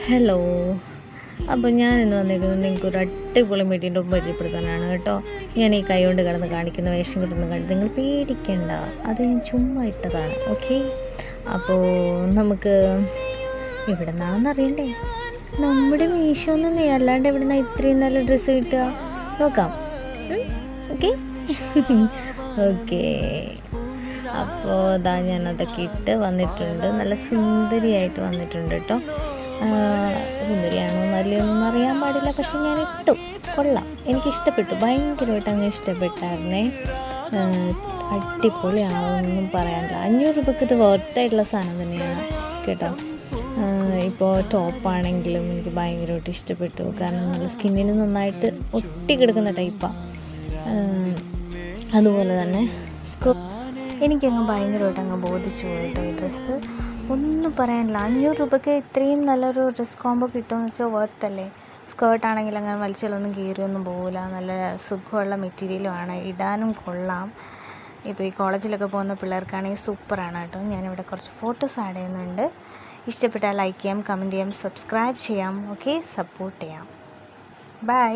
Hello. അപ്പോൾ ഞാനിന്ന് വന്നിരിക്കുന്നത് നിങ്ങൾക്കൊരു അടിപൊളി മെറ്റീരിയൽ ടോപ്പ് പരിചയപ്പെടുത്താനാണ് കേട്ടോ. ഞാൻ ഈ കൈ കൊണ്ട് കിടന്ന് കാണിക്കുന്ന വേഷം കിട്ടുന്ന കണ്ട് നിങ്ങൾ പേടിക്കണ്ട, അത് ഞാൻ ചുമ്മാ ഇട്ടതാണ്. ഓക്കെ, അപ്പോൾ നമുക്ക് ഇവിടെ നിന്നാണെന്ന് അറിയണ്ടേ, നമ്മുടെ മീഷോ ഒന്നേ, അല്ലാണ്ട് എവിടെ നിന്നാണ് ഇത്രയും നല്ല ഡ്രസ്സ് കിട്ടുക നോക്കാം. ഓക്കെ ഓക്കെ അപ്പോൾ ഇതാ ഞാനതൊക്കെ ഇട്ട് വന്നിട്ടുണ്ട്. നല്ല സുന്ദരിയായിട്ട് വന്നിട്ടുണ്ട് കേട്ടോ. സുന്ദരിയാണോ നല്ലയൊന്നും അറിയാൻ പാടില്ല, പക്ഷെ ഞാൻ ഇട്ടു, കൊള്ളാം, എനിക്കിഷ്ടപ്പെട്ടു, ഭയങ്കരമായിട്ട് അങ്ങ് ഇഷ്ടപ്പെട്ടായിരുന്നേ. അടിപൊളിയാണെന്നും പറയാനില്ല. 500 രൂപയ്ക്ക് ഇത് വർത്തായിട്ടുള്ള സാധനം തന്നെയാണ് കേട്ടോ. ഇപ്പോൾ ടോപ്പാണെങ്കിലും എനിക്ക് ഭയങ്കരമായിട്ട് ഇഷ്ടപ്പെട്ടു, കാരണം നല്ല സ്കിന്നിന് നന്നായിട്ട് ഒട്ടി കിടക്കുന്ന ടൈപ്പാണ്. അതുപോലെ തന്നെ എനിക്കങ്ങ് ഭയങ്കരമായിട്ട് അങ്ങ് ബോധിച്ചു പോയിട്ടോ ഈ ഡ്രസ്സ്. ഒന്നും പറയാനില്ല, 500 രൂപയ്ക്ക് ഇത്രയും നല്ലൊരു ഡ്രസ് കോംബോ കിട്ടുമെന്ന് വെച്ചാൽ വರ್ತല്ലേ. സ്കേർട്ടാണെങ്കിൽ അങ്ങനെ വലിച്ചാലൊന്നും കീറിയൊന്നും പോകില്ല, നല്ല സുഖമുള്ള മെറ്റീരിയലുമാണ്, ഇടാനും കൊള്ളാം. ഇപ്പോൾ ഈ കോളേജിലൊക്കെ പോകുന്ന പിള്ളേർക്കാണെങ്കിൽ സൂപ്പറാണ് കേട്ടോ. ഞാനിവിടെ കുറച്ച് ഫോട്ടോസ് ആഡ് ചെയ്യുന്നുണ്ട്. ഇഷ്ടപ്പെട്ടാൽ ലൈക്ക് ചെയ്യാം, കമൻറ്റ് ചെയ്യാം, സബ്സ്ക്രൈബ് ചെയ്യാം. ഓക്കെ, സപ്പോർട്ട് ചെയ്യാം. ബൈ.